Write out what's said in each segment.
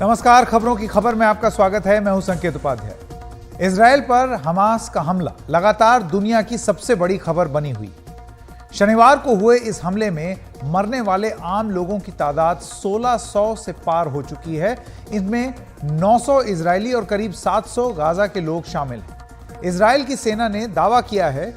नमस्कार, खबरों की खबर में आपका स्वागत है। मैं हूं संकेत उपाध्याय। इजरायल पर हमास का हमला लगातार दुनिया की सबसे बड़ी खबर बनी हुई। शनिवार को हुए इस हमले में मरने वाले आम लोगों की तादाद 1600 से पार हो चुकी है। इनमें 900 इजरायली और करीब 700 गाजा के लोग शामिल हैं। इजरायल की सेना ने दावा किया है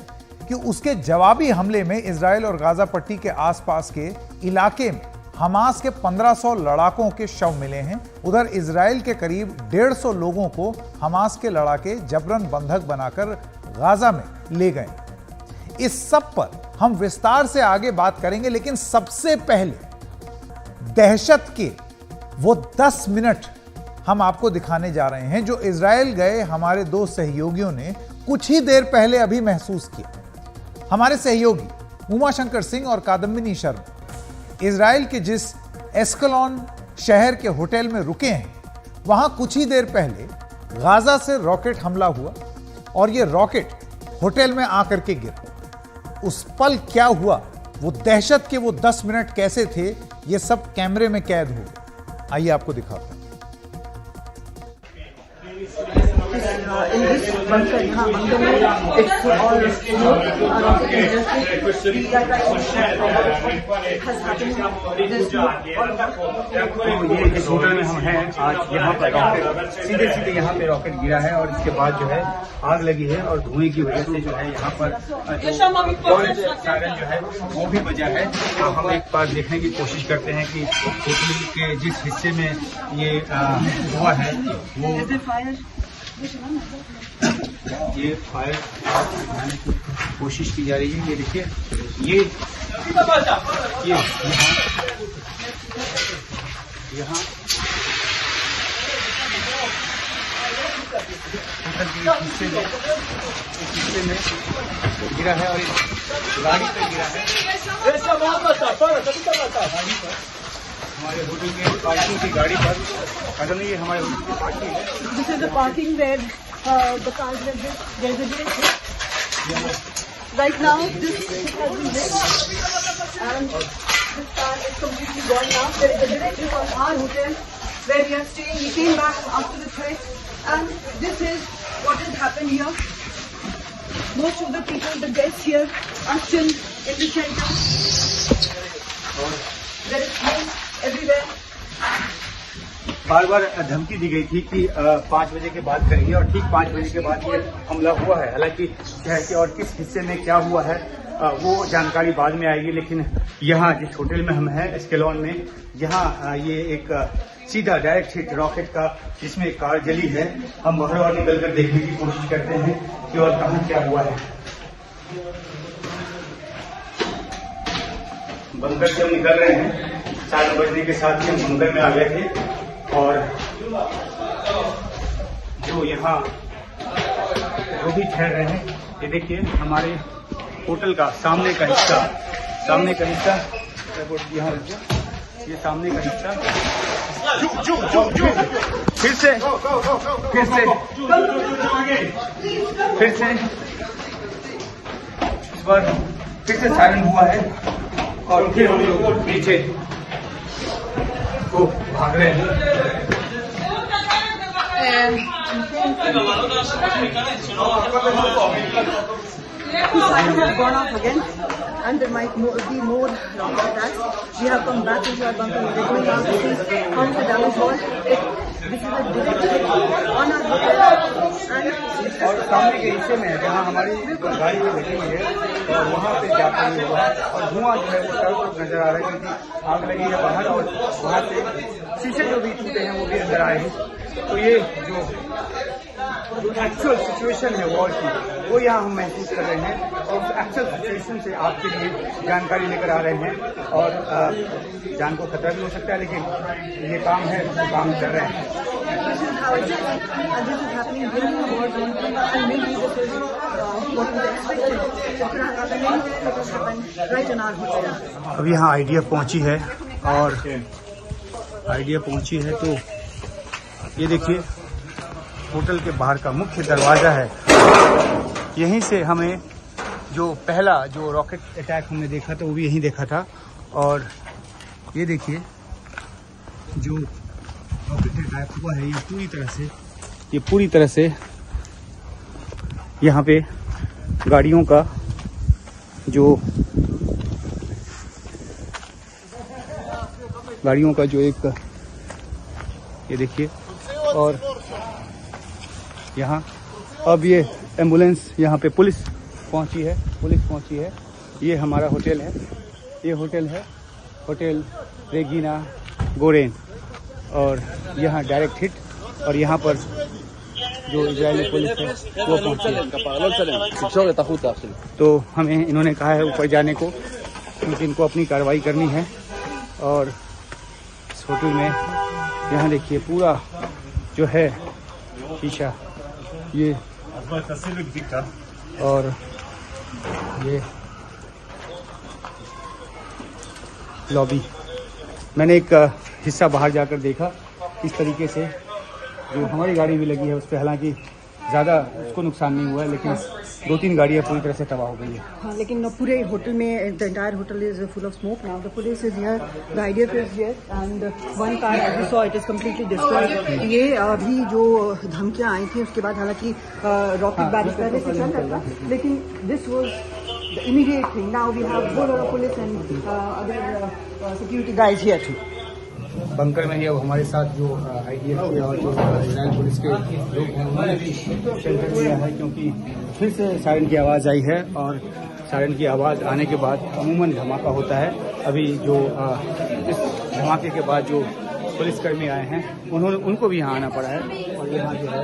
कि उसके जवाबी हमले में इजरायल और गाजा पट्टी के आसपास के इलाके में हमास के 1500 लड़ाकों के शव मिले हैं। उधर इजरायल के करीब 150 लोगों को हमास के लड़ाके जबरन बंधक बनाकर गाजा में ले गए। इस सब पर हम विस्तार से आगे बात करेंगे, लेकिन सबसे पहले दहशत के वो 10 मिनट हम आपको दिखाने जा रहे हैं जो इजरायल गए हमारे दो सहयोगियों ने कुछ ही देर पहले अभी महसूस किया। हमारे सहयोगी उमाशंकर सिंह और कादम्बिनी शर्मा इजरायल के जिस एस्कलॉन शहर के होटल में रुके हैं, वहां कुछ ही देर पहले गाजा से रॉकेट हमला हुआ और यह रॉकेट होटल में आकर के गिरा। उस पल क्या हुआ, वो दहशत के वो 10 मिनट कैसे थे, ये सब कैमरे में कैद हो गए। आइए आपको दिखाता हूं। In this bunker, यहाँ bunker में एक और rocket industry has happened. ये जिस होटल में हम हैं आज, यहाँ पर रॉकेट सीधे यहाँ पे रॉकेट गिरा है और इसके बाद जो है आग लगी है और धुएं की वजह से जो है यहाँ पर सायरन जो है वो भी बजा है। तो हम एक बार देखने की कोशिश करते हैं कि होटल के जिस हिस्से में ये हुआ है वो ये फायर बनाने की कोशिश की जा रही है। ये देखिए, ये यहाँ हिस्से में गिरा है और गाड़ी पे गिरा है। हमारे होटल के पार्किंग की गाड़ी पर अगर नहीं, ये हमारे होटल की पार्किंग है। This is the parking where the cars were registered. Right now, this has been lit and this car is completely gone now. There is a directly on our hotel where we are staying. We came back after the threat and this is what has happened here. Most of the people, the guests here are still in the shelter. There is smoke everywhere. बार बार धमकी दी गई थी कि 5 बजे के बाद करेंगे और ठीक 5 बजे के बाद ये हमला हुआ है। हालांकि शहर के और किस हिस्से में क्या हुआ है वो जानकारी बाद में आएगी, लेकिन यहाँ जिस होटल में हम हैं एस्केलॉन में, यहाँ ये एक सीधा डायरेक्ट हिट रॉकेट का जिसमें एक कार जली है। हम बाहर और निकल कर देखने की कोशिश करते हैं कि और कहाँ क्या हुआ है। बंकर से हम निकल रहे हैं, 7 बजने के साथ ही हम बंकर में आ गए थे और जो यहाँ जो भी ठहर रहे हैं, ये देखिए हमारे होटल का सामने का हिस्सा यहाँ ये सामने का हिस्सा फिर से इस बार फिर से सायरन हुआ है और फिर हम लोग पीछे को भाग रहे हैं। Siren has gone off again, and there might be more rocket attacks. We have come back into our bunker. We're going out to see how is the damage was. This is a direct hit on our hotel, and और सामने के हिस्से में जहाँ हमारी गाड़ी में बैठी हुई है और वहाँ पे जाकर हुआ है और धुआं जो है वो चारों तरफ नजर आ रहा है क्योंकि आग लगी है बाहर और वहाँ से शीशे जो भी टूटे हैं वो भी अंदर आए हैं। तो ये जो एक्चुअल सिचुएशन है वॉर की, वो यहाँ हम महसूस कर रहे हैं और एक्चुअल सिचुएशन से आपके लिए जानकारी लेकर आ रहे हैं। और जान को खतरा भी हो सकता है, लेकिन ये काम है तो काम कर रहे हैं। this is how it is, and this is happening during the war zone. And maybe this is what we expected. It could have happened, it has happened right in our hotel. अब यहाँ idea पहुंची है और idea पहुंची है तो ये देखिए होटल के बाहर का मुख्य दरवाजा है। यहीं से हमें जो पहला जो रॉकेट अटैक हमने देखा था वो भी यहीं देखा था। और ये देखिए जो गायब हुआ है। ये पूरी तरह से यहाँ पे गाड़ियों का जो एक ये देखिए, और यहाँ अब ये एम्बुलेंस, यहाँ पे पुलिस पहुँची है। ये हमारा होटल है, ये होटल है होटल रेगिना गोरेन, और यहाँ डायरेक्ट हिट, और यहाँ पर जो इजरायली पुलिस है वो पहुँची है। तो हमें इन्होंने कहा है ऊपर जाने को, क्योंकि इनको अपनी कार्रवाई करनी है। और इस होटल में यहाँ देखिए पूरा जो है शीशा, ये और ये लॉबी। मैंने एक हिस्सा बाहर जाकर देखा, इस तरीके से जो हमारी गाड़ी भी लगी है उस पर हालांकि ज़्यादा उसको नुकसान नहीं हुआ है, लेकिन 2-3 गाड़ियाँ पूरी तरह से तबाह हो गई है। हाँ, लेकिन पूरे होटल में the entire hotel is full of smoke now. The police is here, the IDF is here, and one car as you saw it is completely destroyed. ये अभी जो धमकियां आई थी उसके बाद हालांकि रॉकेट बैरियर पहले से चल रहा था, लेकिन this was the immediate thing. Now we have both police and other security guys here too. Bunker में ही अब हमारे साथ जो आईडीएफ के और जो इजरायल पुलिस के लोग हैं उन्होंने भी शेल्टर लिया है, क्योंकि फिर से सायरन की आवाज़ आई है, और सायरन की आवाज़ आने के बाद अमूमन धमाका होता है। अभी जो इस धमाके के बाद जो पुलिसकर्मी आए हैं उनको भी यहाँ आना पड़ा है, और यहाँ जो है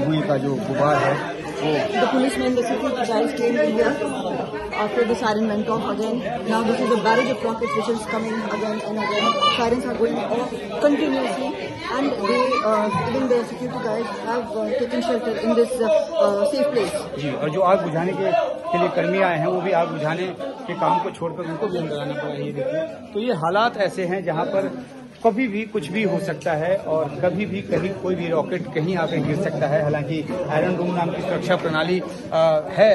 धुएं का जो गुबार है वो The policemen, the security guys came in here after the siren went off again. Now this is a barrage of rockets which is coming again and again. Sirens are going off continuously, and they, even the security guys have taken shelter in this safe place. जी, और जो आग बुझाने के लिए कर्मी आए हैं वो भी आग बुझाने के काम को छोड़कर उनको भी अंदर आना पड़ा। ये देखिए, तो ये हालात ऐसे हैं जहाँ पर कभी भी कुछ भी हो सकता है, और कभी भी कहीं कोई भी रॉकेट कहीं आकर गिर सकता है। हालांकि आयरन डोम नाम की सुरक्षा प्रणाली है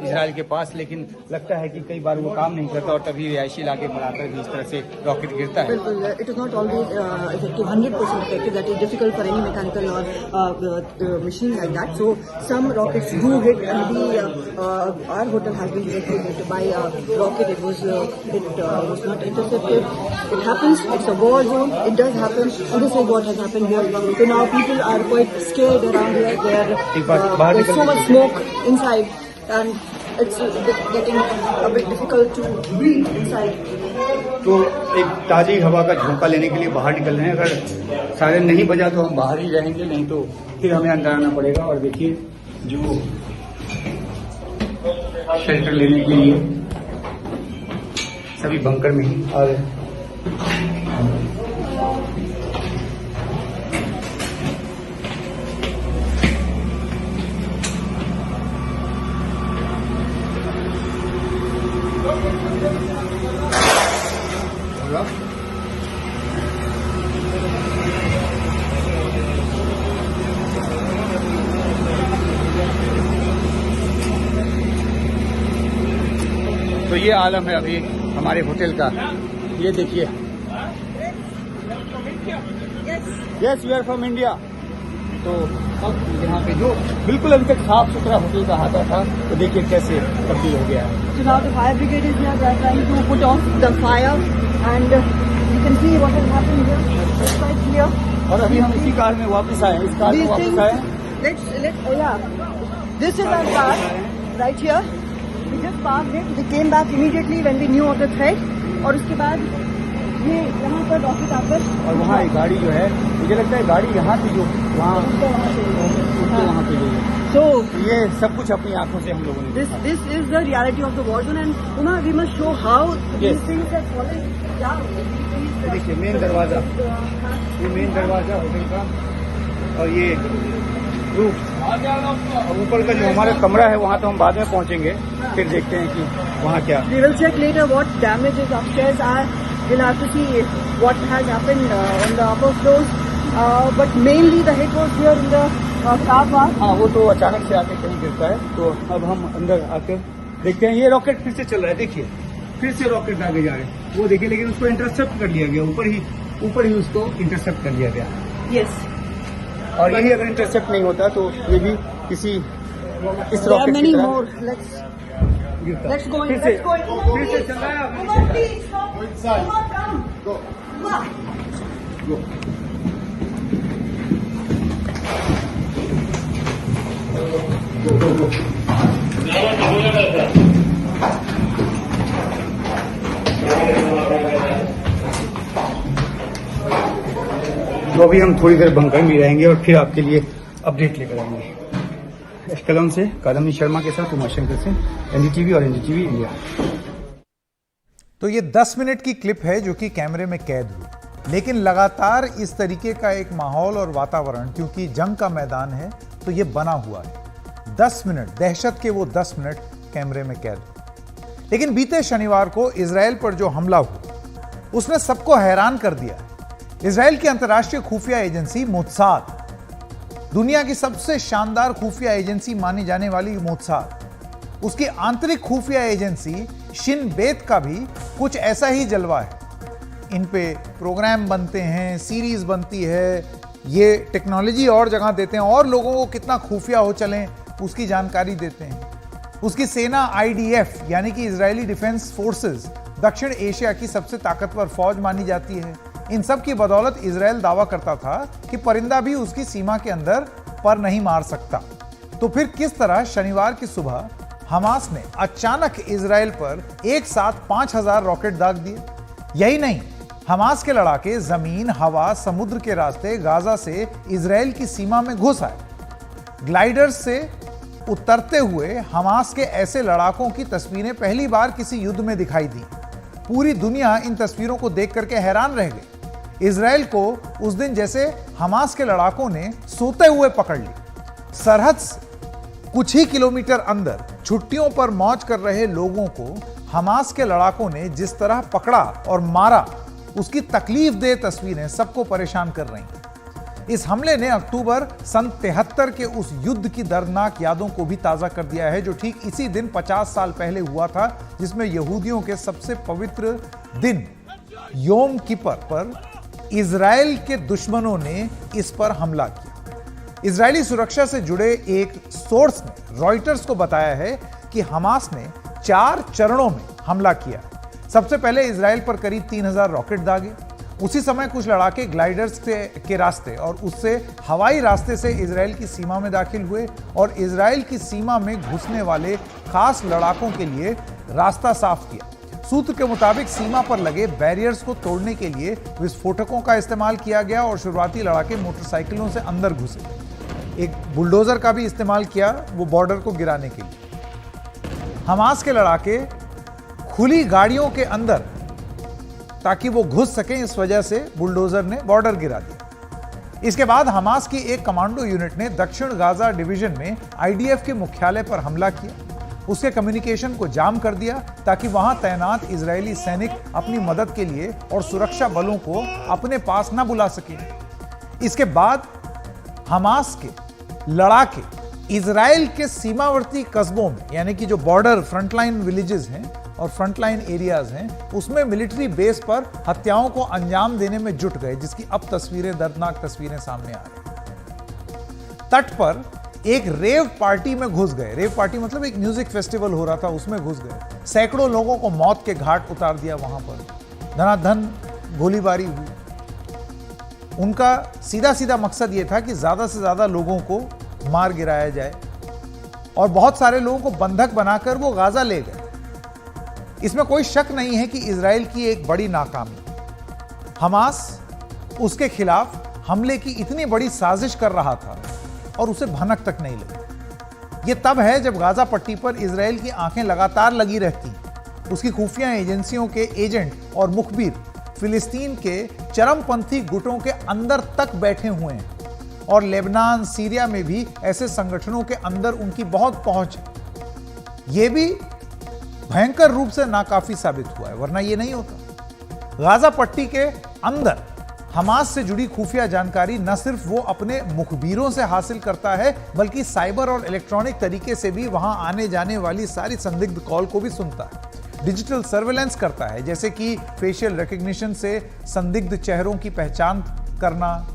इजराइल के पास, लेकिन लगता है कि कई बार वो काम नहीं करता, और तभी रिहायशी इलाके पर आकर भी इस तरह से रॉकेट गिरता है। बिल्कुल, it is not always effective 100% effective. That is difficult for any mechanical और machine like that. So some rockets do hit, and our hotel has been directly hit by a rocket. It was not intercepted. It happens. It's a war zone. It does happen, and this is what has happened here. So now people are quite scared around here. There's so much smoke inside, and it's getting a bit difficult to breathe inside. तो एक ताज़ी हवा का झोंका लेने के लिए बाहर निकल रहे हैं। अगर सायरन नहीं बजा तो हम बाहर ही रहेंगे, नहीं तो फिर हमें अंदर आना पड़ेगा। और देखिए, जो शेल्टर लेने के लिए सभी बंकर में ही आ रहे हैं। तो ये आलम है अभी हमारे होटल का। ये देखिए, yes we are from India. तो अब यहाँ पे जो बिल्कुल अभी तक साफ सुथरा होटल का हाथा था, तो देखिए कैसे तब्दील हो गया है। So now the fire brigade is here. They are trying to put off the fire, and you can see what has happened here. It's quite clear. और अभी हम इसी कार में वापस आए, इस कार में वापस आए। This is our car right here. We just parked it. We came back immediately when we knew of the threat. और उसके बाद ये यहाँ पर रॉकेट आकर, और वहाँ एक गाड़ी जो है, मुझे लगता है गाड़ी यहाँ थी जो वहाँ पे गई है। So ये सब कुछ अपनी आंखों से हम लोगों ने this is the reality of the war zone, and Uma, we must show how these things have fallen down. देखिए मेन दरवाजा, ये मेन दरवाजा होटल का, और ये रूफ, और ऊपर का जो हमारा कमरा है वहाँ तो हम बाद में पहुँचेंगे, फिर देखते हैं कि वहाँ क्या। We will check later what damages upstairs are. We'll have to see what has happened on the upper floors. But mainly the hit was here in the car park. हाँ, वो तो अचानक से आके कहीं गिरता है। तो अब हम अंदर आकर देखते हैं। ये रॉकेट फिर से चल रहा है, देखिए फिर से रॉकेट आगे जा रहे हैं, वो देखिए, लेकिन उसको इंटरसेप्ट कर लिया गया, ऊपर ही ऊपर ही उसको इंटरसेप्ट कर लिया गया। Yes. और यही अगर इंटरसेप्ट नहीं होता तो ये भी किसी इस There are रॉकेट many की तरह more. Let's go in. फिर से Let's go in. Umar, फिर से please. चल रहा है आप Umar, please stop. Umar, come. Umar. तो अभी हम थोड़ी देर बंकर में रहेंगे और फिर आपके लिए अपडेट लेकर आएंगे। कलम से कादम्बरी शर्मा के साथ उमा शंकर सिंह, एनडीटीवी और एनडीटीवी इंडिया। तो ये 10 मिनट की क्लिप है जो कि कैमरे में कैद हुई, लेकिन लगातार इस तरीके का एक माहौल और वातावरण, क्योंकि जंग का मैदान है तो ये बना हुआ है। 10 मिनट, दहशत के वो 10 मिनट कैमरे में कैद हुए। लेकिन बीते शनिवार को इजराइल पर जो हमला हुआ उसने सबको हैरान कर दिया है। इजराइल की अंतर्राष्ट्रीय खुफिया एजेंसी मोसाद, दुनिया की सबसे शानदार खुफिया एजेंसी मानी जाने वाली मोसाद, उसकी आंतरिक खुफिया एजेंसी शिन बेत का भी कुछ ऐसा ही जलवा है। इन पे प्रोग्राम बनते हैं, सीरीज बनती है, ये टेक्नोलॉजी और जगह देते हैं और लोगों को कितना खुफिया हो चलें उसकी जानकारी देते हैं। उसकी सेना IDF यानी कि इजरायली डिफेंस फोर्सेस दक्षिण एशिया की सबसे ताकतवर फौज मानी जाती है। इन सब की बदौलत इजराइल दावा करता था कि परिंदा भी उसकी सीमा के अंदर पर नहीं मार सकता। तो फिर किस तरह शनिवार की सुबह हमास ने अचानक इजराइल पर एक साथ 5000 रॉकेट दाग दिए? यही नहीं, हमास के लड़ाके जमीन, हवा, समुद्र के रास्ते गाजा से इजराइल की सीमा में घुस आए। ग्लाइडर्स से उतरते हुए हमास के ऐसे लड़ाकों की तस्वीरें पहली बार किसी युद्ध में दिखाई दी। पूरी दुनिया इन तस्वीरों को देख करके हैरान रह गई। इजराइल को उस दिन जैसे हमास के लड़ाकों ने सोते हुए पकड़ ली। सरहद से कुछ ही किलोमीटर अंदर छुट्टियों पर मौज कर रहे लोगों को हमास के लड़ाकों ने जिस तरह पकड़ा और मारा, उसकी तकलीफदेह तस्वीरें सबको परेशान कर रही हैं। इस हमले ने अक्टूबर सन 73 के उस युद्ध की दर्दनाक यादों को भी ताजा कर दिया है जो ठीक इसी दिन 50 साल पहले हुआ था, जिसमें यहूदियों के सबसे पवित्र दिन योम किपर पर इजराइल के दुश्मनों ने इस पर हमला किया। इजरायली सुरक्षा से जुड़े एक सोर्स ने रॉयटर्स को बताया है कि हमास ने 4 चरणों में हमला किया। सबसे पहले इजराइल पर करीब 3000 रॉकेट दागे। उसी समय कुछ लड़ाके ग्लाइडर्स के रास्ते और उससे हवाई रास्ते से इजराइल की सीमा में दाखिल हुए और इजराइल की सीमा में घुसने वाले खास लड़ाकों के लिए रास्ता साफ किया। सूत्र के मुताबिक सीमा पर लगे बैरियर्स को तोड़ने के लिए विस्फोटकों का इस्तेमाल किया गया और शुरुआती लड़ाके मोटरसाइकिलों से अंदर घुसे। एक बुलडोजर का भी इस्तेमाल किया वो बॉर्डर को गिराने के लिए। हमास के लड़ाके खुली गाड़ियों के अंदर ताकि वो घुस सकें, इस वजह से बुलडोजर ने बॉर्डर गिरा दिया। इसके बाद हमास की एक कमांडो यूनिट ने दक्षिण गाजा डिवीजन में IDF के मुख्यालय पर हमला किया। उसके कम्युनिकेशन को जाम कर दिया ताकि वहां तैनात इजरायली सैनिक अपनी मदद के लिए और सुरक्षा बलों को अपने पास न बुला सके। इसके बाद हमास के लड़ाके इजराइल के सीमावर्ती कस्बों में, यानी कि जो बॉर्डर फ्रंटलाइन विलेजेस हैं और फ्रंटलाइन एरियाज हैं, उसमें मिलिट्री बेस पर हत्याओं को अंजाम देने में जुट गए, जिसकी अब तस्वीरें, दर्दनाक तस्वीरें सामने आ रही। तट पर एक रेव पार्टी में घुस गए। रेव पार्टी मतलब एक म्यूजिक फेस्टिवल हो रहा था, उसमें घुस गए। सैकड़ों लोगों को मौत के घाट उतार दिया। वहां पर धनाधन गोलीबारी हुई। उनका सीधा सीधा मकसद यह था कि ज्यादा से ज्यादा लोगों को मार गिराया जाए और बहुत सारे लोगों को बंधक बनाकर वो गाजा ले गए। इसमें कोई शक नहीं है कि इजराइल की एक बड़ी नाकामी, हमास उसके खिलाफ हमले की इतनी बड़ी साजिश कर रहा था और उसे भनक तक नहीं लगी। यह तब है जब गाजा पट्टी पर इजराइल की आंखें लगातार लगी रहती। उसकी खुफिया एजेंसियों के एजेंट और मुखबिर फिलिस्तीन के चरमपंथी गुटों के अंदर तक बैठे हुए हैं और लेबनान, सीरिया में भी ऐसे संगठनों के अंदर उनकी बहुत पहुंच है। यह भी भयंकर रूप से नाकाफी साबित हुआ है, वरना यह नहीं होता। गाजा पट्टी के अंदर हमास से जुड़ी खुफिया जानकारी न सिर्फ वो अपने मुखबिरों से हासिल करता है, बल्कि साइबर और इलेक्ट्रॉनिक तरीके से भी वहां आने जाने वाली सारी संदिग्ध कॉल को भी सुनता है। डिजिटल सर्वेलेंस करता है, जैसे कि फेशियल रिकग्निशन से संदिग्ध चेहरों की पहचान करना,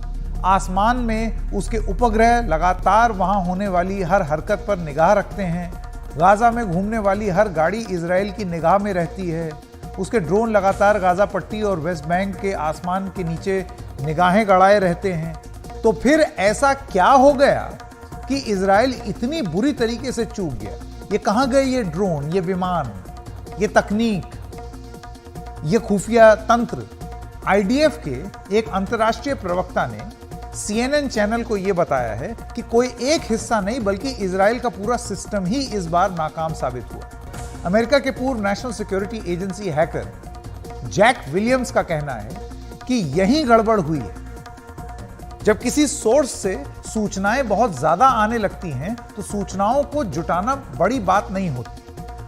आसमान में उसके उपग्रह लगातार वहां होने वाली हर हरकत पर निगाह रखते हैं, गाजा में घूमने वाली हर गाड़ी इजराइल की निगाह में रहती है, उसके ड्रोन लगातार गाजा पट्टी और वेस्ट बैंक के आसमान के नीचे निगाहें गड़ाए रहते हैं। तो फिर ऐसा क्या हो गया कि इजराइल इतनी बुरी तरीके से चूक गया? ये कहां गए ये ड्रोन, ये विमान, ये तकनीक, ये खुफिया तंत्र? आईडीएफ के एक अंतर्राष्ट्रीय प्रवक्ता ने CNN चैनल को यह बताया है कि कोई एक हिस्सा नहीं बल्कि इजराइल का पूरा सिस्टम ही इस बार नाकाम साबित हुआ। अमेरिका के पूर्व national security agency hacker Jack Williams का कहना है कि यही गड़बड़ हुई है। जब किसी सोर्स से सूचनाएं बहुत ज्यादा आने लगती हैं तो सूचनाओं को जुटाना बड़ी बात नहीं होती,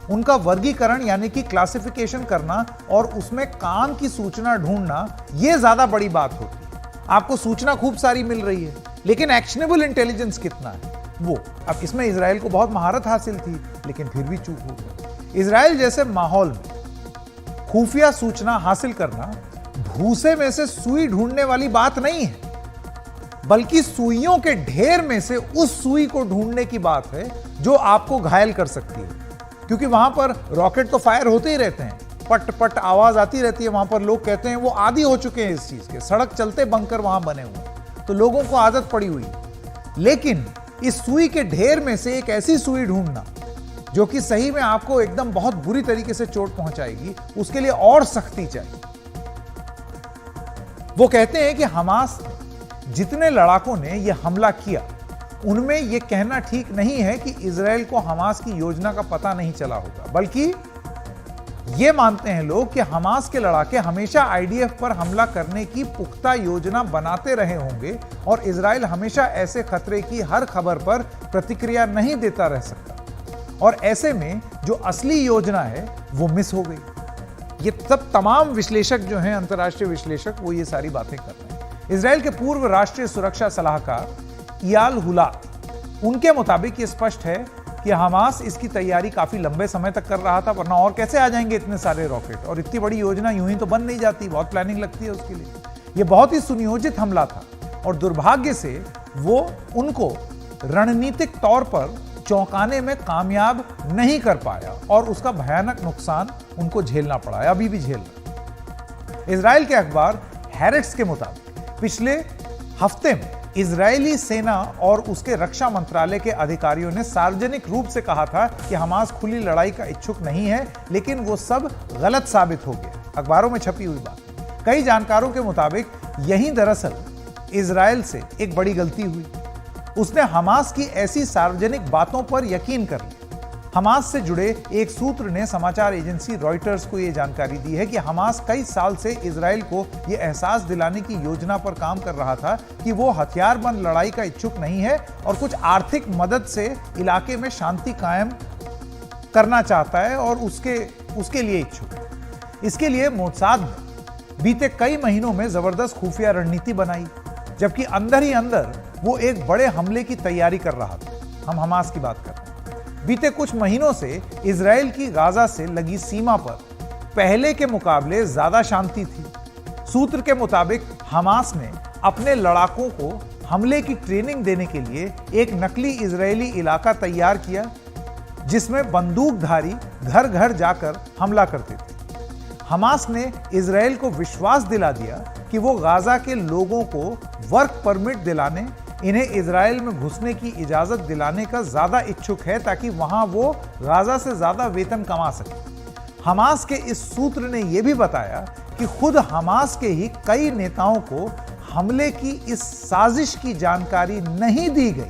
उनका वर्गीकरण यानी कि क्लासिफिकेशन करना और उसमें काम की सूचना ढूंढना यह ज्यादा बड़ी बात होती है। आपको सूचना खूब सारी मिल रही है लेकिन एक्शनेबल इंटेलिजेंस कितना है वो? अब इसमें इजराइल को बहुत महारत हासिल थी लेकिन फिर भी चूक हो गई। इजराइल जैसे माहौल में खुफिया सूचना हासिल करना भूसे में से सुई ढूंढने वाली बात नहीं है, बल्कि सुइयों के ढेर में से उस सुई को ढूंढने की बात है जो आपको घायल कर सकती है। क्योंकि वहां पर रॉकेट तो फायर होते ही रहते हैं, पट पट आवाज आती रहती है। वहां पर लोग कहते हैं वो आदी हो चुके हैं इस चीज के, सड़क चलते बंकर वहां बने हुए, तो लोगों को आदत पड़ी हुई। लेकिन इस सुई के ढेर में से एक ऐसी सुई ढूंढना जो कि सही में आपको एकदम बहुत बुरी तरीके से चोट पहुंचाएगी, उसके लिए और सख्ती चाहिए। वो कहते हैं कि हमास जितने लड़ाकों ने यह हमला किया उनमें यह कहना ठीक नहीं है कि इजराइल को हमास की योजना का पता नहीं चला होगा, बल्कि ये मानते हैं लोग कि हमास के लड़ाके हमेशा आईडीएफ पर हमला करने की पुख्ता योजना बनाते रहे होंगे और इजराइल हमेशा ऐसे खतरे की हर खबर पर प्रतिक्रिया नहीं देता रह सकता, और ऐसे में जो असली योजना है वो मिस हो गई। ये सब तमाम विश्लेषक जो हैं, अंतर्राष्ट्रीय विश्लेषक, वो ये सारी बातें कर रहे हैं। इजराइल के पूर्व राष्ट्रीय सुरक्षा सलाहकार इयाल हुलात, उनके मुताबिक ये स्पष्ट है कि हमास इसकी तैयारी काफी लंबे समय तक कर रहा था, वरना और कैसे आ जाएंगे इतने सारे रॉकेट? और इतनी बड़ी योजना यूं ही तो बन नहीं जाती, बहुत प्लानिंग लगती है उसके लिए। यह बहुत ही सुनियोजित हमला था और दुर्भाग्य से वो उनको रणनीतिक तौर पर चौंकाने में कामयाब नहीं कर पाया और उसका भयानक नुकसान उनको झेलना पड़ा है, अभी भी झेल रहा। इजराइल के अखबार हैरेट्स के मुताबिक पिछले हफ्ते में इजरायली सेना और उसके रक्षा मंत्रालय के अधिकारियों ने सार्वजनिक रूप से कहा था कि हमास खुली लड़ाई का इच्छुक नहीं है, लेकिन वो सब गलत साबित हो गया। अखबारों में छपी हुई बात। कई जानकारों के मुताबिक यही दरअसल इजराइल से एक बड़ी गलती हुई। उसने हमास की ऐसी सार्वजनिक बातों पर यकीन कर लिया। हमास से जुड़े एक सूत्र ने समाचार एजेंसी रॉयटर्स को यह जानकारी दी है कि हमास कई साल से इजराइल को यह एहसास दिलाने की योजना पर काम कर रहा था कि वो हथियारबंद लड़ाई का इच्छुक नहीं है और कुछ आर्थिक मदद से इलाके में शांति कायम करना चाहता है और उसके लिए इच्छुक। इसके लिए मोसाद ने बीते कई महीनों में जबरदस्त खुफिया रणनीति बनाई, जबकि अंदर ही अंदर वो एक बड़े हमले की तैयारी कर रहा था। हम हमास की बात कर रहे हैं। बीते कुछ महीनों से इजराइल की गाजा से लगी सीमा पर पहले के मुकाबले ज्यादा शांति थी। सूत्र के मुताबिक हमास ने अपने लड़ाकों को हमले की ट्रेनिंग देने के लिए एक नकली इजरायली इलाका तैयार किया, जिसमें बंदूकधारी घर घर जाकर हमला करते थे। हमास ने इजराइल को विश्वास दिला दिया कि वो गाजा के लोगों को वर्क परमिट दिलाने, इन्हें इजराइल में घुसने की इजाजत दिलाने का ज्यादा इच्छुक है ताकि वहां वो गाजा से ज्यादा वेतन कमा सके। हमास के इस सूत्र ने यह भी बताया कि खुद हमास के ही कई नेताओं को हमले की इस साजिश की जानकारी नहीं दी गई।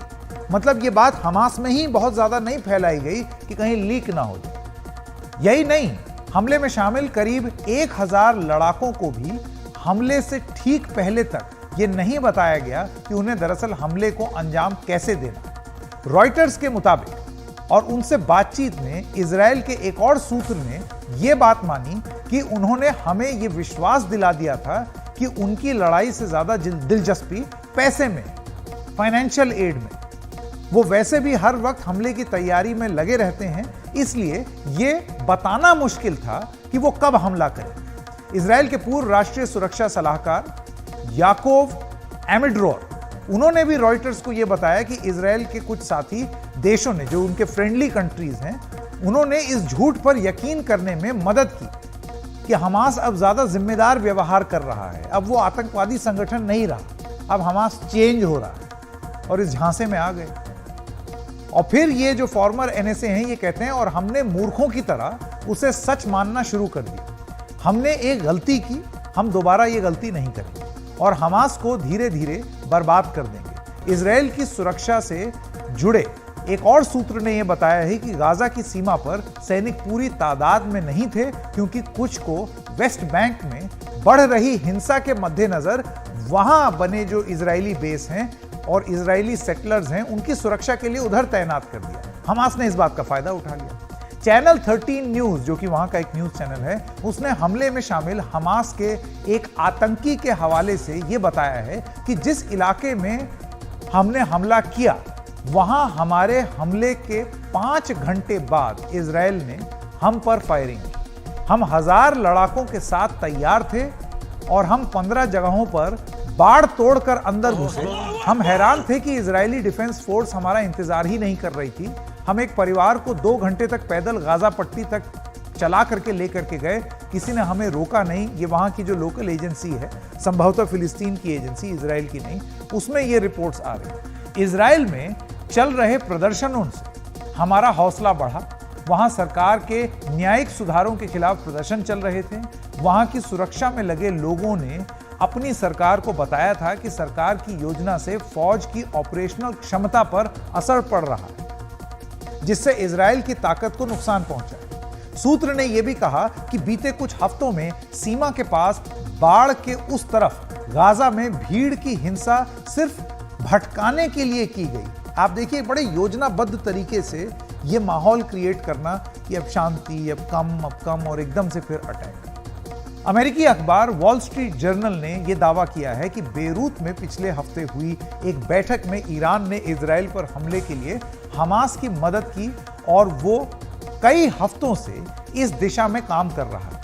मतलब ये बात हमास में ही बहुत ज्यादा नहीं फैलाई गई कि कहीं लीक ना हो जाए। यही नहीं, हमले में शामिल करीब 1000 लड़ाकों को भी हमले से ठीक पहले तक यह नहीं बताया गया कि उन्हें दरअसल हमले को अंजाम कैसे देना। रॉयटर्स के मुताबिक और उनसे बातचीत में इजराइल के एक और सूत्र ने यह बात मानी कि उन्होंने हमें यह विश्वास दिला दिया था कि उनकी लड़ाई से ज्यादा दिलचस्पी पैसे में, फाइनेंशियल एड में। वो वैसे भी हर वक्त हमले की तैयारी में लगे रहते हैं, इसलिए ये बताना मुश्किल था कि वो कब हमला करें। इजराइल के पूर्व राष्ट्रीय सुरक्षा सलाहकार याकोव एमिड्रोर, उन्होंने भी रॉयटर्स को यह बताया कि इजराइल के कुछ साथी देशों ने, जो उनके फ्रेंडली कंट्रीज हैं, उन्होंने इस झूठ पर यकीन करने में मदद की कि हमास अब ज्यादा जिम्मेदार व्यवहार कर रहा है, अब वो आतंकवादी संगठन नहीं रहा, अब हमास चेंज हो रहा है, और इस झांसे में आ गए। और फिर ये जो फॉर्मर एनएसए हैं, ये कहते हैं और हमने मूर्खों की तरह उसे सच मानना शुरू कर दिया। हमने एक गलती की, हम दोबारा ये गलती नहीं करेंगे और हमास को धीरे धीरे बर्बाद कर देंगे। इजराइल की सुरक्षा से जुड़े एक और सूत्र ने यह बताया है कि गाजा की सीमा पर सैनिक पूरी तादाद में नहीं थे, क्योंकि कुछ को वेस्ट बैंक में बढ़ रही हिंसा के मद्देनजर वहां बने जो इजरायली बेस हैं और इजरायली सेटलर्स हैं, उनकी सुरक्षा के लिए उधर तैनात कर दिया। हमास ने इस बात का फायदा उठा लिया। चैनल 13 न्यूज, जो कि वहां का एक न्यूज चैनल है, उसने हमले में शामिल हमास के एक आतंकी के हवाले से यह बताया है कि जिस इलाके में हमने हमला किया, वहां हमारे हमले के 5 घंटे बाद इजराइल ने हम पर फायरिंग की। हम 1000 लड़ाकों के साथ तैयार थे और हम 15 जगहों पर बाड़ तोड़कर अंदर घुसे। हम हैरान थे कि इजरायली डिफेंस फोर्स हमारा इंतजार ही नहीं कर रही थी। हम एक परिवार को 2 घंटे तक पैदल गाजा पट्टी तक चला करके लेकर के गए, किसी ने हमें रोका नहीं। ये वहां की जो लोकल एजेंसी है, संभवतः फिलिस्तीन की एजेंसी, इजराइल की नहीं, उसमें ये रिपोर्ट्स आ रही हैं। इजराइल में चल रहे प्रदर्शनों से हमारा हौसला बढ़ा। वहां सरकार के न्यायिक सुधारों के खिलाफ प्रदर्शन चल रहे थे। वहां की सुरक्षा में लगे लोगों ने अपनी सरकार को बताया था कि सरकार की योजना से फौज की ऑपरेशनल क्षमता पर असर पड़ रहा है, जिससे इजराइल की ताकत को नुकसान पहुंचा है। सूत्र ने यह भी कहा कि बीते कुछ हफ्तों में सीमा के पास बाढ़ के उस तरफ गाजा में भीड़ की हिंसा सिर्फ भटकाने के लिए की गई। आप देखिए, बड़े योजनाबद्ध तरीके से यह माहौल क्रिएट करना कि अब शांति, अब कम और एकदम से फिर अटैक। अमेरिकी अखबार वॉल स्ट्रीट जर्नल ने यह दावा किया है कि बेरूत में पिछले हफ्ते हुई एक बैठक में ईरान ने इजराइल पर हमले के लिए हमास की मदद की और वो कई हफ्तों से इस दिशा में काम कर रहा है।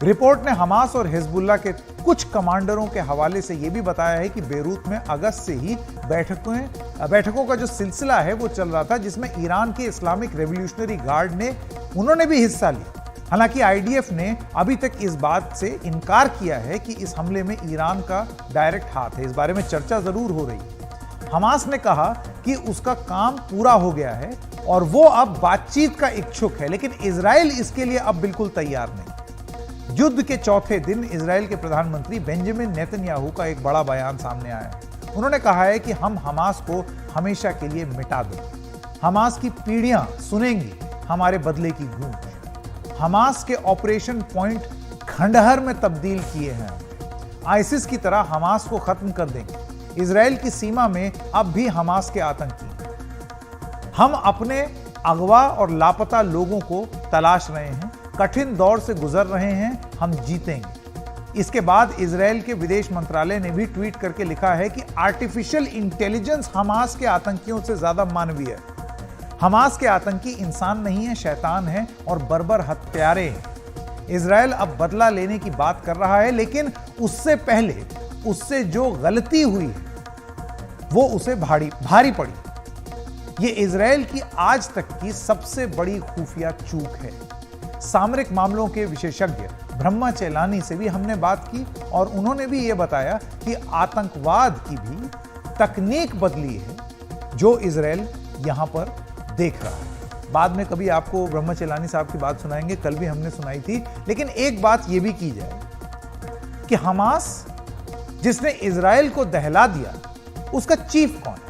रिपोर्ट ने हमास और हिजबुल्लाह के कुछ कमांडरों के हवाले से यह भी बताया है कि बेरूत में अगस्त से ही बैठकों का जो सिलसिला है वो चल रहा था, जिसमें ईरान के इस्लामिक रेवोल्यूशनरी गार्ड ने उन्होंने भी हिस्सा लिया। हालांकि आईडीएफ ने अभी तक इस बात से इनकार किया है कि इस हमले में ईरान का डायरेक्ट हाथ है। इस बारे में चर्चा जरूर हो रही है। हमास ने कहा कि उसका काम पूरा हो गया है और वो अब बातचीत का इच्छुक है, लेकिन इजराइल इसके लिए अब बिल्कुल तैयार नहीं। युद्ध के चौथे दिन इजराइल के प्रधानमंत्री बेंजामिन नेतन्याहू का एक बड़ा बयान सामने आया है। उन्होंने कहा है कि हम हमास को हमेशा के लिए मिटा देंगे। हमास की पीढ़ियां सुनेंगी हमारे बदले की गूंज। हमास के ऑपरेशन पॉइंट खंडहर में तब्दील किए हैं। आईसिस की तरह हमास को खत्म कर देंगे। इजराइल की सीमा में अब भी हमास के आतंकी। हम अपने अगवा और लापता लोगों को तलाश रहे हैं। कठिन दौर से गुजर रहे हैं, हम जीतेंगे। इसके बाद इजराइल के विदेश मंत्रालय ने भी ट्वीट करके लिखा है कि आर्टिफिशियल इंटेलिजेंस हमास के आतंकियों से ज्यादा मानवीय है। हमास के आतंकी इंसान नहीं है, शैतान है और बर्बर हत्यारे हैं। इजराइल अब बदला लेने की बात कर रहा है, लेकिन उससे पहले उससे जो गलती हुई है वो उसे भारी पड़ी। ये इजराइल की आज तक की सबसे बड़ी खुफिया चूक है। सामरिक मामलों के विशेषज्ञ ब्रह्मा चेलानी से भी हमने बात की और उन्होंने भी यह बताया कि आतंकवाद की भी तकनीक बदली है जो इजराइल यहां पर देख रहा है। बाद में कभी आपको ब्रह्मा चेलानी साहब की बात सुनाएंगे, कल भी हमने सुनाई थी। लेकिन एक बात यह भी की जाए कि हमास जिसने इजराइल को दहला दिया, उसका चीफ कौन है,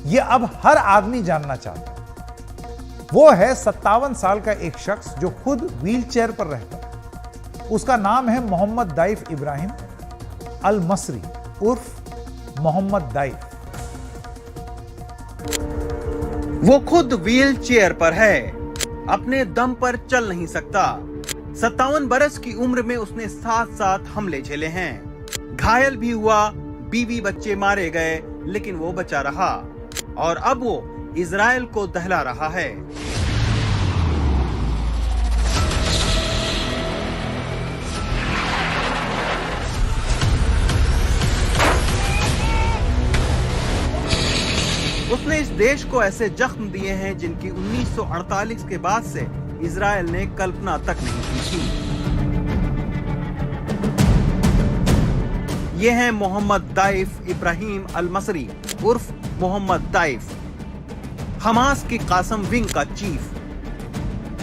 यह अब हर आदमी जानना चाहता है। वो है 57 साल का एक शख्स जो खुद व्हील चेयर पर रहता है। उसका नाम है मोहम्मद दाइफ इब्राहिम अल मसरी उर्फ मोहम्मद दाइफ। वो खुद व्हील चेयर पर है, अपने दम पर चल नहीं सकता। 57 बरस की उम्र में उसने 7 हमले झेले हैं। घायल भी हुआ, बीवी बच्चे मारे गए, लेकिन वो बचा रहा और अब वो इजराइल को दहला रहा है। उसने इस देश को ऐसे जख्म दिए हैं जिनकी 1948 के बाद से इजराइल ने कल्पना तक नहीं की थी। ये हैं मोहम्मद दाइफ इब्राहिम अल मसरी उर्फ मोहम्मद दाइफ, हमास की कासम विंग का चीफ।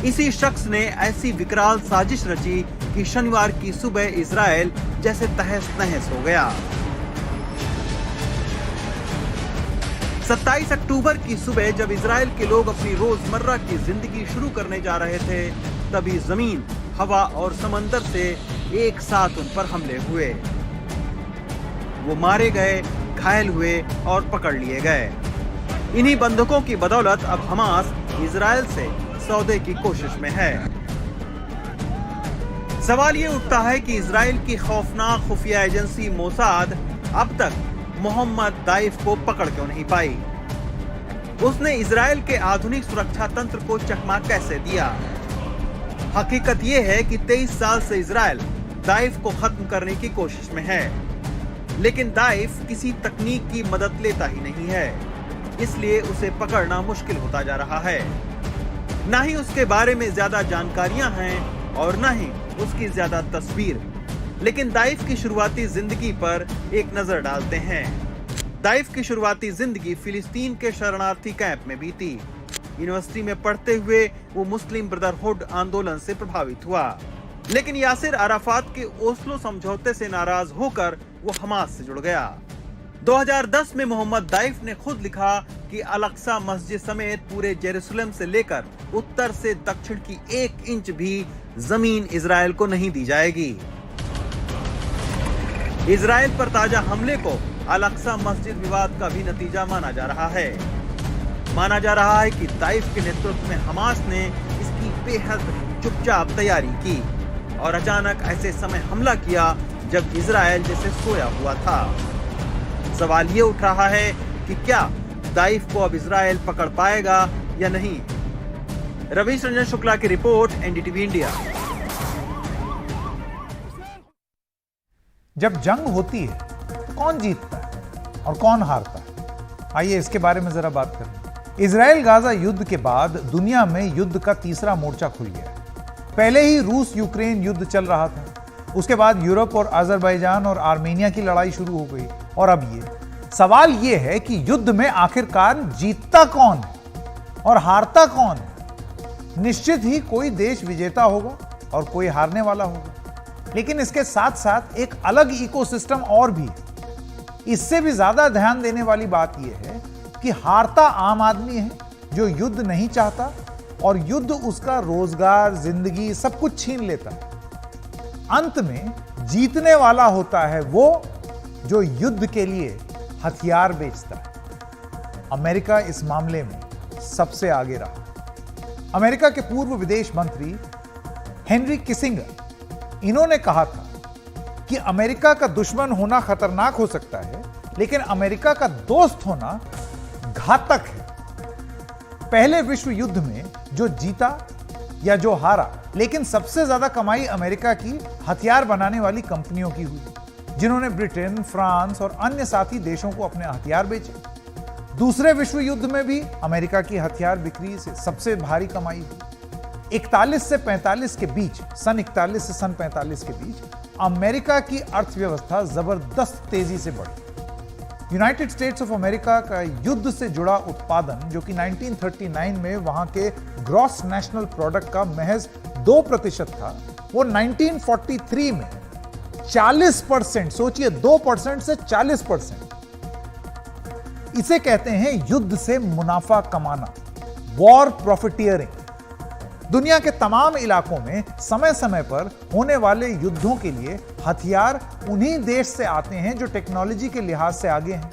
इसी शख्स ने ऐसी विकराल साजिश रची कि शनिवार की सुबह इजराइल जैसे तहस नहस हो गया। 27 अक्टूबर की सुबह जब इजराइल के लोग अपनी रोजमर्रा की जिंदगी शुरू करने जा रहे थे, तभी जमीन, हवा और समंदर से एक साथ उन पर हमले हुए। वो मारे गए, घायल हुए और पकड़ लिए गए। इन्हीं बंधकों की बदौलत अब हमास इजराइल से सौदे की कोशिश में है। सवाल ये उठता है कि इजराइल की खौफनाक खुफिया एजेंसी मोसाद अब तक मोहम्मद दाइफ को पकड़ क्यों नहीं पाई? उसने इजराइल के आधुनिक सुरक्षा तंत्र को चकमा कैसे दिया? हकीकत यह है कि 23 साल से इजराइल दाइफ को खत्म करने की कोशिश में है, लेकिन दाइफ किसी तकनीक की मदद लेता ही नहीं है, इसलिए उसे पकड़ना मुश्किल होता जा रहा है। न ही उसके बारे में ज्यादा जानकारियां हैं और न ही उसकी ज्यादा तस्वीर। लेकिन दाइफ की शुरुआती जिंदगी पर एक नजर डालते हैं। दाइफ की शुरुआती जिंदगी फिलिस्तीन के शरणार्थी कैंप में बीती। यूनिवर्सिटी में पढ़ते हुए वो मुस्लिम ब्रदरहुड आंदोलन से प्रभावित हुआ, लेकिन यासिर अराफात के ओस्लो समझौते से नाराज होकर वो हमास से जुड़ गया। 2010 में मोहम्मद दाइफ ने खुद लिखा कि अल-अक्सा मस्जिद समेत पूरे जेरूसलम से लेकर उत्तर से दक्षिण की 1 इंच भी जमीन इजराइल को नहीं दी जाएगी। इजराइल पर ताजा हमले को अल-अक्सा मस्जिद विवाद का भी नतीजा माना जा रहा है। माना जा रहा है कि दाइफ के नेतृत्व में हमास ने इसकी बेहद चुपचाप तैयारी की और अचानक ऐसे समय हमला किया जब इजराइल जैसे सोया हुआ था। सवाल ये उठ रहा है कि क्या दाइफ को अब इजराइल पकड़ पाएगा या नहीं? रवीश रंजन शुक्ला की रिपोर्ट, एनडीटीवी इंडिया। जब जंग होती है तो कौन जीतता है और कौन हारता है? आइए इसके बारे में जरा बात करें। इजराइल गाजा युद्ध के बाद दुनिया में युद्ध का तीसरा मोर्चा खुल गया। पहले ही रूस यूक्रेन युद्ध चल रहा था, उसके बाद यूरोप और अजरबैजान और आर्मेनिया की लड़ाई शुरू हो गई, और अब ये सवाल ये है कि युद्ध में आखिरकार जीतता कौन है और हारता कौन है? निश्चित ही कोई देश विजेता होगा और कोई हारने वाला होगा, लेकिन इसके साथ साथ एक अलग इकोसिस्टम और भी है। इससे भी ज्यादा ध्यान देने वाली बात यह है कि हारता आम आदमी है जो युद्ध नहीं चाहता, और युद्ध उसका रोजगार, जिंदगी सब कुछ छीन लेता है। अंत में जीतने वाला होता है वो जो युद्ध के लिए हथियार बेचता है। अमेरिका इस मामले में सबसे आगे रहा। अमेरिका के पूर्व विदेश मंत्री हेनरी किसिंगर, इन्होंने कहा था कि अमेरिका का दुश्मन होना खतरनाक हो सकता है, लेकिन अमेरिका का दोस्त होना घातक है। पहले विश्व युद्ध में जो जीता या जो हारा, लेकिन सबसे ज्यादा कमाई अमेरिका की हथियार बनाने वाली कंपनियों की हुई, जिन्होंने ब्रिटेन, फ्रांस और अन्य साथी देशों को अपने हथियार बेचे। दूसरे विश्व युद्ध में भी अमेरिका की हथियार बिक्री से सबसे भारी कमाई हुई। 41 से 45 के बीच, सन 41 से सन 45 के बीच अमेरिका की अर्थव्यवस्था जबरदस्त तेजी से बढ़ी। यूनाइटेड स्टेट्स ऑफ अमेरिका का युद्ध से जुड़ा उत्पादन, जो कि 1939 में वहां के ग्रॉस नेशनल प्रोडक्ट का महज 2% था, वो 1943 में 40%, सोचिए 2% से 40%। इसे कहते हैं युद्ध से मुनाफा कमाना, वॉर प्रॉफिटियरिंग। दुनिया के तमाम इलाकों में समय समय पर होने वाले युद्धों के लिए हथियार उन्हीं देश से आते हैं जो टेक्नोलॉजी के लिहाज से आगे हैं।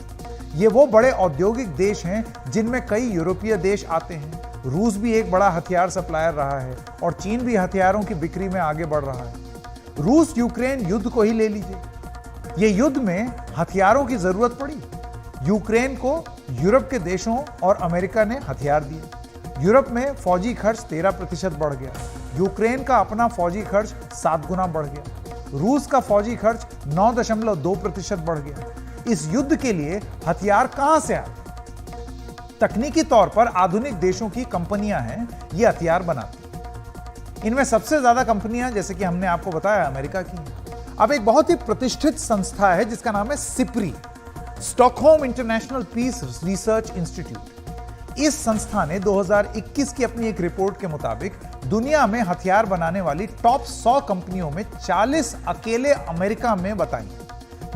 ये वो बड़े औद्योगिक देश हैं जिनमें कई यूरोपीय देश आते हैं। रूस भी एक बड़ा हथियार सप्लायर रहा है और चीन भी हथियारों की बिक्री में आगे बढ़ रहा है। रूस यूक्रेन युद्ध को ही ले लीजिए। ये युद्ध में हथियारों की जरूरत पड़ी। यूक्रेन को यूरोप के देशों और अमेरिका ने हथियार दिए। यूरोप में फौजी खर्च 13% बढ़ गया। यूक्रेन का अपना फौजी खर्च 7 गुना बढ़ गया। रूस का फौजी खर्च 9.2% बढ़ गया। इस युद्ध के लिए हथियार कहां से आए? तकनीकी तौर पर आधुनिक देशों की कंपनियां हैं ये हथियार बनाती। इनमें सबसे ज्यादा कंपनियां, जैसे कि हमने आपको बताया, अमेरिका की हैं। अब एक बहुत ही प्रतिष्ठित संस्था है जिसका नाम है SIPRI, Stockholm International Peace Research Institute. इस संस्था ने 2021 की अपनी एक रिपोर्ट के मुताबिक दुनिया में हथियार बनाने वाली टॉप 100 कंपनियों में 40 अकेले अमेरिका में बताई,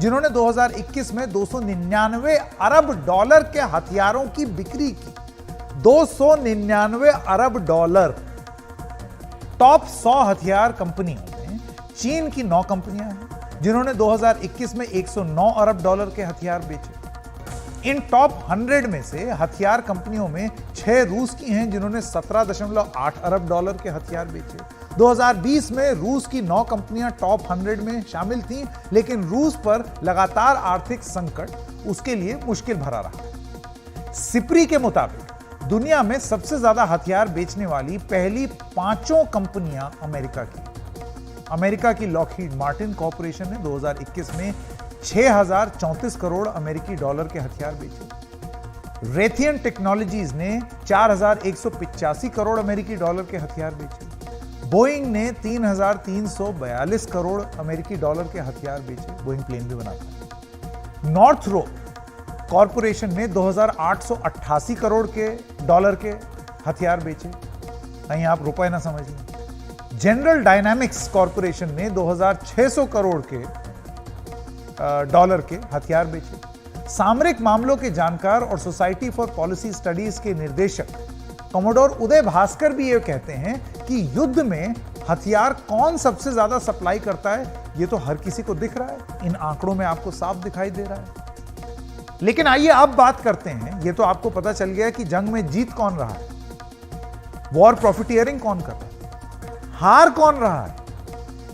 जिन्होंने 2021 में $299 अरब के हथियारों की बिक्री की। $299 अरब। टॉप 100 हथियार कंपनियों में चीन की 9 कंपनियां हैं जिन्होंने 2021 में $109 अरब के हथियार बेचे। इन टॉप 100 में से हथियार कंपनियों में 6 रूस की हैं जिन्होंने $17.8 अरब के हथियार बेचे। 2020 में रूस की 9 कंपनियां टॉप 100 में शामिल थीं, लेकिन रूस पर लगातार आर्थिक संकट उसके लिए मुश्किल भरा रहा। सिप्री के मुताबिक दुनिया में सबसे ज्यादा हथियार बेचने वाली पहली 5 कंपनियां अमेरिका की लॉकहीड मार्टिन कॉर्पोरेशन ने 2021 में 6034 करोड़ अमेरिकी डॉलर के हथियार बेचे। रेथियन टेक्नोलॉजीज ने 4185 करोड़ अमेरिकी डॉलर के हथियार बेचे। बोइंग ने 3342 करोड़ अमेरिकी डॉलर के हथियार बेचे। बोइंग प्लेन भी बनाता है। नॉर्थरोप कॉर्पोरेशन ने 2888 करोड़ के डॉलर के हथियार बेचे। कहीं आप रुपए ना समझ लें। जनरल डायनामिक्स कॉर्पोरेशन ने 2600 करोड़ के डॉलर के हथियार बेचे। सामरिक मामलों के जानकार और सोसाइटी फॉर पॉलिसी स्टडीज के निर्देशक कमोडोर उदय भास्कर भी ये कहते हैं कि युद्ध में हथियार कौन सबसे ज्यादा सप्लाई करता है, ये तो हर किसी को दिख रहा है। इन आंकड़ों में आपको साफ दिखाई दे रहा है। लेकिन आइए अब बात करते हैं, ये तो आपको पता चल गया कि जंग में जीत कौन रहा है, वॉर प्रॉफिटियरिंग कौन कर रहा है, हार कौन रहा है।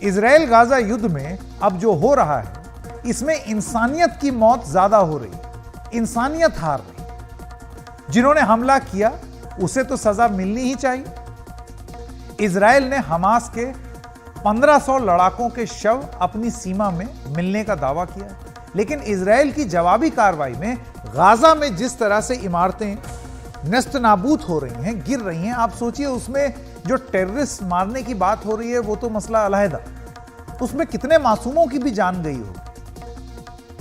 इजराइल गाजा युद्ध में अब जो हो रहा है इसमें इंसानियत की मौत ज्यादा हो रही, इंसानियत हार रही। जिन्होंने हमला किया उसे तो सजा मिलनी ही चाहिए। इजराइल ने हमास के 1500 लड़ाकों के शव अपनी सीमा में मिलने का दावा किया, लेकिन इजराइल की जवाबी कार्रवाई में गाजा में जिस तरह से इमारतें नष्ट नाबूद हो रही हैं, गिर रही हैं, आप सोचिए उसमें जो टेररिस्ट मारने की बात हो रही है वो तो मसला अलहदा, उसमें कितने मासूमों की भी जान गई हो।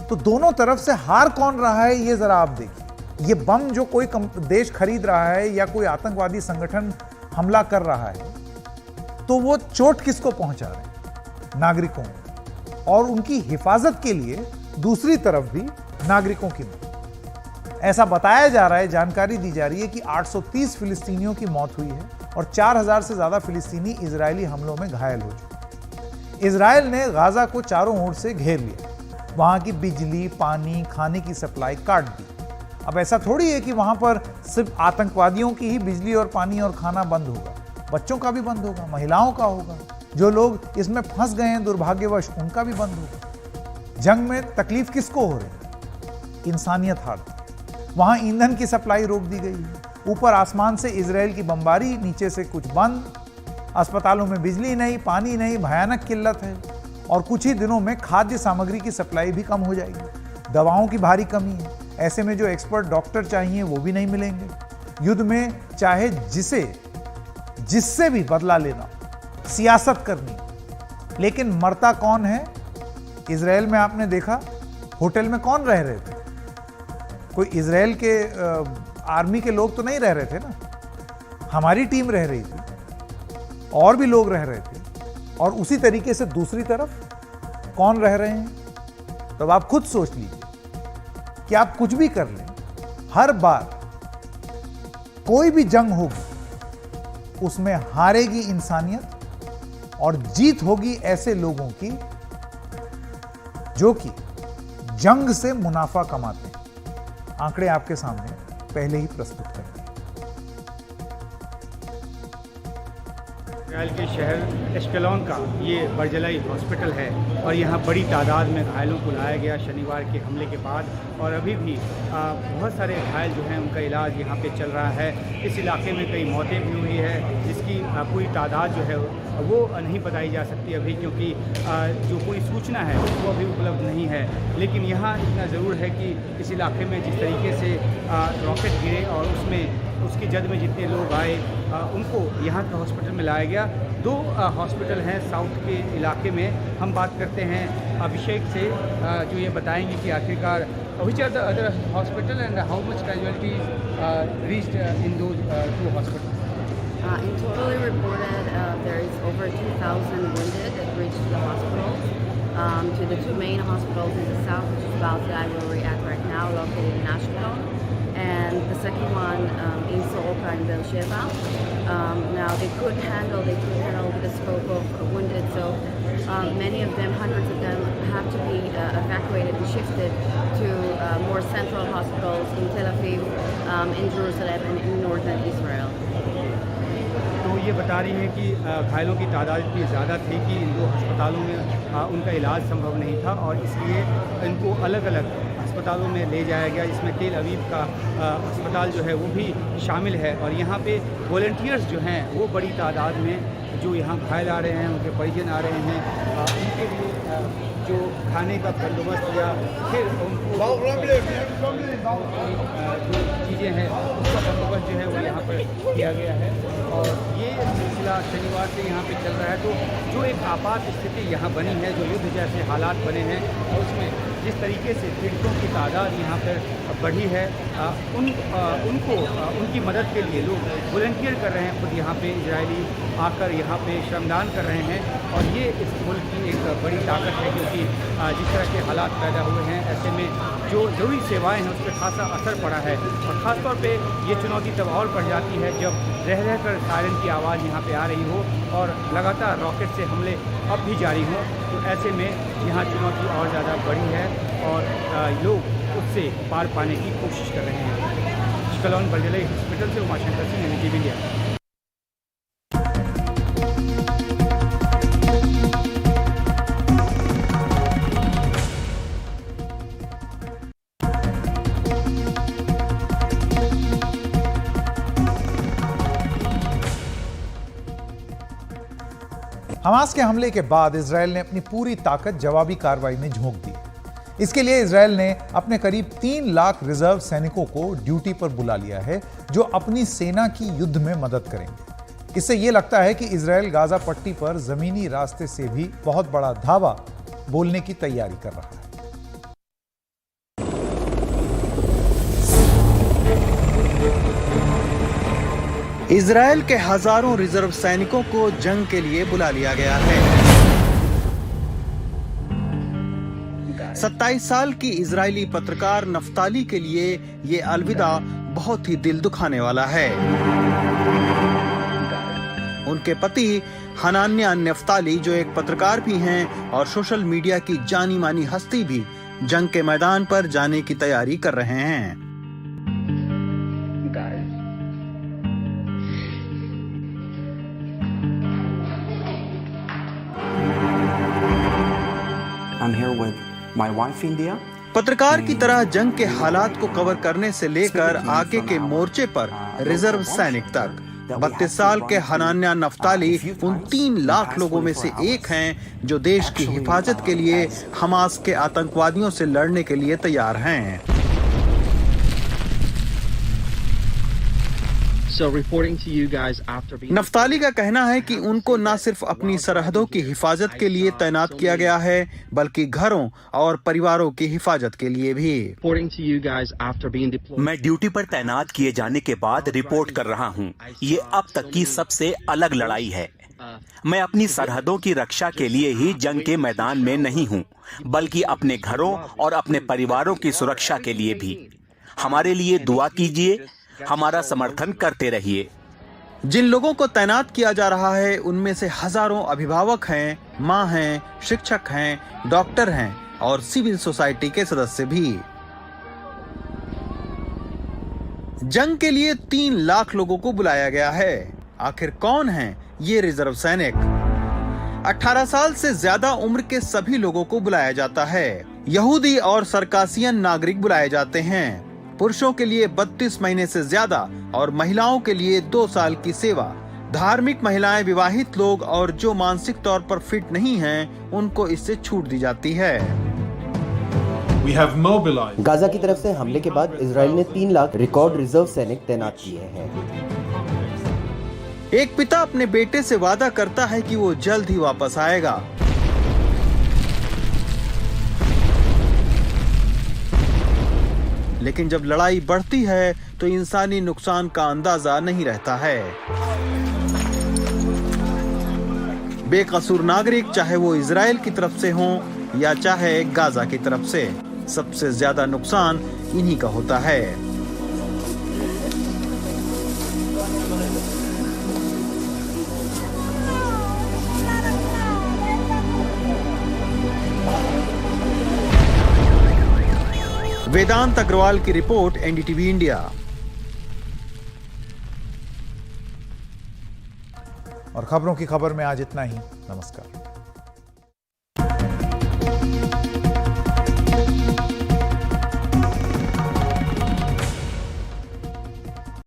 तो दोनों तरफ से हार कौन रहा है ये जरा आप देखिए। ये बम जो कोई देश खरीद रहा है या कोई आतंकवादी संगठन हमला कर रहा है, तो वो चोट किसको पहुंचा रहे हैं? नागरिकों को। और उनकी हिफाजत के लिए दूसरी तरफ भी नागरिकों की मौत। ऐसा बताया जा रहा है, जानकारी दी जा रही है कि 830 फिलिस्तीनियों की मौत हुई है और 4000 से ज्यादा फिलिस्तीनी इजरायली हमलों में घायल हो चुके। इजराइल ने गाजा को चारों ओर से घेर लिया, वहां की बिजली, पानी, खाने की सप्लाई काट दी। अब ऐसा थोड़ी है कि वहां पर सिर्फ आतंकवादियों की ही बिजली और पानी और खाना बंद होगा, बच्चों का भी बंद होगा, महिलाओं का होगा, जो लोग इसमें फंस गए हैं दुर्भाग्यवश उनका भी बंद होगा। जंग में तकलीफ किसको हो रही है? इंसानियत हारती। वहां ईंधन की सप्लाई रोक दी गई है, ऊपर आसमान से इजराइल की बमबारी, नीचे से कुछ बंद, अस्पतालों में बिजली नहीं, पानी नहीं, भयानक किल्लत है। और कुछ ही दिनों में खाद्य सामग्री की सप्लाई भी कम हो जाएगी, दवाओं की भारी कमी है। ऐसे में जो एक्सपर्ट डॉक्टर चाहिए वो भी नहीं मिलेंगे। युद्ध में चाहे जिससे भी बदला लेना, सियासत करनी, लेकिन मरता कौन है? इजराइल में आपने देखा होटल में कौन रह रहे थे? कोई इजराइल के आर्मी के लोग तो नहीं रह रहे थे ना, हमारी टीम रह रही थी और भी लोग रह रहे थे। और उसी तरीके से दूसरी तरफ कौन रह रहे हैं? तो आप खुद सोच लीजिए कि आप कुछ भी कर लें, हर बार कोई भी जंग होगी उसमें हारेगी इंसानियत और जीत होगी ऐसे लोगों की जो कि जंग से मुनाफा कमाते हैं। आंकड़े आपके सामने पहले ही प्रस्तुत कर दिए। इसराइल के शहर एश्केलॉन का ये बरजलाई हॉस्पिटल है और यहाँ बड़ी तादाद में घायलों को लाया गया शनिवार के हमले के बाद, और अभी भी बहुत सारे घायल जो हैं उनका इलाज यहाँ पे चल रहा है। इस इलाके में कई मौतें भी हुई है जिसकी पूरी तादाद जो है वो नहीं बताई जा सकती अभी, क्योंकि जो कोई सूचना है वो अभी उपलब्ध नहीं है। लेकिन यहाँ इतना ज़रूर है कि इस इलाके में जिस तरीके से रॉकेट गिरे और उसकी जद में जितने लोग आए उनको यहाँ के हॉस्पिटल में लाया गया। 2 हॉस्पिटल हैं साउथ के इलाके में। हम बात करते हैं अभिषेक से, जो ये बताएंगे कि आखिरकार which are the other hospital and how much casualties reached in those 2 hospitals? In total, it reported there is over 2,000 wounded that reached the hospitals. To the 2 main hospitals in the south, which is Baltai, where we're at right now, located in Ashkelon, and the second one in Soroka in Beersheba. Now they couldn't handle the scope of wounded, so many of them, hundreds of them, have to be evacuated and shifted to more central hospitals in Tel Aviv, in Jerusalem, and in northern Israel. तो ये बता रही हैं कि घायलों की तादाद इतनी ज़्यादा थी कि इन 2 अस्पतालों में उनका इलाज संभव नहीं था और इसलिए इनको अलग अलग अस्पतालों में ले जाया गया, जिसमें तेल अवीव का अस्पताल जो है वो भी शामिल है। और यहाँ पे वॉलंटियर्स जो हैं वो बड़ी तादाद में जो यहाँ घायल आ रहे हैं, उनके परिजन आ रहे हैं, उनके लिए जो खाने का बंदोबस्त या फिर उनको जो चीज़ें हैं उसका बंदोबस्त जो है वो यहाँ पर किया गया है। और ये सिलसिला शनिवार से यहाँ पे चल रहा है। तो जो एक आपात स्थिति यहाँ बनी है, जो युद्ध जैसे हालात बने हैं, और उसमें जिस तरीके से पीड़ितों की तादाद यहाँ पर बढ़ी है, उनको उनकी मदद के लिए लोग वॉलंटियर कर रहे हैं। खुद यहाँ पे इजरायली आकर यहाँ पे श्रमदान कर रहे हैं और ये इस मुल्क की एक बड़ी ताकत है, क्योंकि जिस तरह के हालात पैदा हुए हैं ऐसे में जो ज़रूरी सेवाएं हैं उस पर खासा असर पड़ा है। और ख़ासतौर पे ये चुनौती तब और बढ़ जाती है जब रह कर सायरन की आवाज़ यहाँ पे आ रही हो और लगातार रॉकेट से हमले अब भी जारी हों। तो ऐसे में यहाँ चुनौती और ज़्यादा बढ़ी है और लोग उससे पार पाने की कोशिश कर रहे हैं। अश्कलॉन बर्जिलई हॉस्पिटल से Umashankar Singh, NDTV India. Hamas के हमले के बाद इजरायल ने अपनी पूरी ताकत जवाबी कार्रवाई में झोंक दी। इसके लिए इजरायल ने अपने करीब 3 लाख रिजर्व सैनिकों को ड्यूटी पर बुला लिया है, जो अपनी सेना की युद्ध में मदद करेंगे। इससे यह लगता है कि इजरायल गाजा पट्टी पर जमीनी रास्ते से भी बहुत बड़ा धावा बोलने की तैयारी कर रहा है। इजरायल के हजारों रिजर्व सैनिकों को जंग के लिए बुला लिया गया है। 27 साल की इजरायली पत्रकार नफ्ताली के लिए ये अलविदा बहुत ही दिल दुखाने वाला है। उनके पति हनान्या नफ्ताली, जो एक पत्रकार भी हैं और सोशल मीडिया की जानी मानी हस्ती भी, जंग के मैदान पर जाने की तैयारी कर रहे हैं। I'm here with my wife India. पत्रकार की तरह जंग के हालात को कवर करने से लेकर आगे के मोर्चे पर रिजर्व सैनिक तक 32 साल के हनान्या नफ्ताली उन 3 लाख लोगों में से एक हैं जो देश की हिफाजत के लिए हमास के आतंकवादियों से लड़ने के लिए तैयार हैं। नफ्ताली का कहना है कि उनको न सिर्फ अपनी सरहदों की हिफाजत के लिए तैनात किया गया है, बल्कि घरों और परिवारों की हिफाजत के लिए भी। मैं ड्यूटी पर तैनात किए जाने के बाद रिपोर्ट कर रहा हूं। ये अब तक की सबसे अलग लड़ाई है। मैं अपनी सरहदों की रक्षा के लिए ही जंग के मैदान में नहीं हूं, बल्कि अपने घरों और अपने परिवारों की सुरक्षा के लिए भी। हमारे लिए दुआ कीजिए, हमारा समर्थन करते रहिए। जिन लोगों को तैनात किया जा रहा है उनमें से हजारों अभिभावक हैं, माँ हैं, शिक्षक हैं, डॉक्टर हैं और सिविल सोसाइटी के सदस्य भी। जंग के लिए 3 लाख लोगों को बुलाया गया है। आखिर कौन हैं ये रिजर्व सैनिक? 18 साल से ज्यादा उम्र के सभी लोगों को बुलाया जाता है। यहूदी और सरकासियन नागरिक बुलाए जाते हैं। पुरुषों के लिए 32 महीने से ज्यादा और महिलाओं के लिए 2 साल की सेवा धार्मिक महिलाएं, विवाहित लोग और जो मानसिक तौर पर फिट नहीं हैं, उनको इससे छूट दी जाती है। गाजा की तरफ से हमले के बाद इजराइल ने 3 लाख रिकॉर्ड रिजर्व सैनिक तैनात किए हैं। एक पिता अपने बेटे से वादा करता है कि वो जल्द ही वापस आएगा। लेकिन जब लड़ाई बढ़ती है तो इंसानी नुकसान का अंदाजा नहीं रहता है। बेकसूर नागरिक, चाहे वो इजराइल की तरफ से हो या चाहे गाजा की तरफ से, सबसे ज्यादा नुकसान इन्हीं का होता है। वेदांत अग्रवाल की रिपोर्ट, एनडीटीवी इंडिया। और खबरों की खबर में आज इतना ही। नमस्कार।